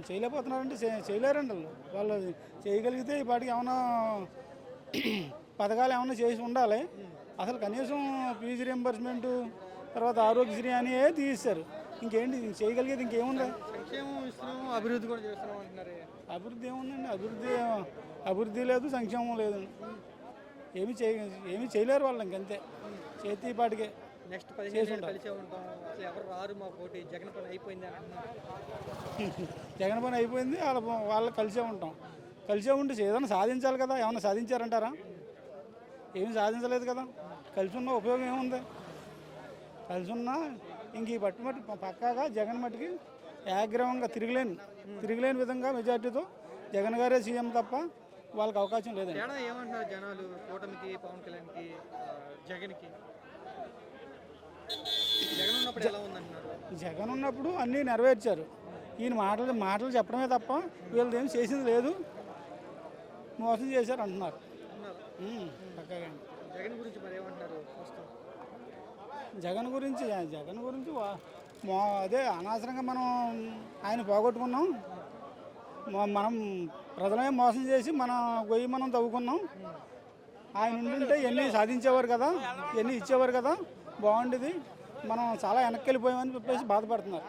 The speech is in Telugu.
చేయలేకపోతున్నారంటే చేయలేరండి వాళ్ళు చేయగలిగితే ఈ పాటికి ఏమైనా పథకాలు ఏమైనా చేసి ఉండాలి. అసలు కనీసం ఫీజు రియంబర్స్మెంటు తర్వాత ఆరోగ్యశ్రీ అని తీస్తారు. ఇంకేంటి చేయగలిగేది ఇంకేముందా? సంక్షేమం ఇస్తున్నాము, అభివృద్ధి కూడా చేస్తున్నాం అంటున్నారు. అభివృద్ధి ఏముందండి? అభివృద్ధి లేదు, సంక్షేమం లేదు. ఏమీ చేయలేరు వాళ్ళు ఇంకంతే. చేతి పాటికే నెక్స్ట్ 15 ఏళ్ళు కలిసే ఉంటాం, అసలు ఎవరు రారు మా పోటీ, జగన్ పని అయిపోయింది అని అంటున్నారు. జగన్ పని అయిపోయింది, వాళ్ళు కలిసే ఉంటాం. కలిసే ఉంటే ఏదైనా సాధించాలి కదా. ఏమన్నా సాధించారంటారా? ఏమి సాధించలేదు కదా. కలిసి ఉన్న ఉపయోగం ఏముంది? కలిసి ఉన్నా ఇంక ఈ మట్టి పక్కాగా జగన్ మట్టికి ఏగ్రవంగా తిరిగిలేని విధంగా మెజార్టీతో జగన్ గారే సీఎం తప్ప వాళ్ళకి అవకాశం లేదండి. ఏమంటున్నారు జనాలు కూటమికి, పవన్ కళ్యాణ్కి, జగన్కి? జగన్ ఉన్నప్పుడు ఎలా ఉందంటున్నారు? జగన్ ఉన్నప్పుడు అన్నీ నెరవేర్చారు. ఈయన మాటలు చెప్పడమే తప్ప వీళ్ళది ఏం చేసింది లేదు, మోసం చేశారు అంటున్నారు. పక్కాగా జగన్ గురించి మరి ఏమంటున్నారు? జగన్ గురించి అదే అనవసరంగా మనం ఆయన పోగొట్టుకున్నాం. మనం ప్రజలమే మోసం చేసి మన గొయ్యి మనం తవ్వుకున్నాం. ఆయన ఉండింటే ఎన్ని సాధించేవారు కదా, ఎన్ని ఇచ్చేవారు కదా, బాగుండేది. మనం చాలా వెనక్కి వెళ్ళిపోయామని చెప్పేసి బాధపడుతున్నారు.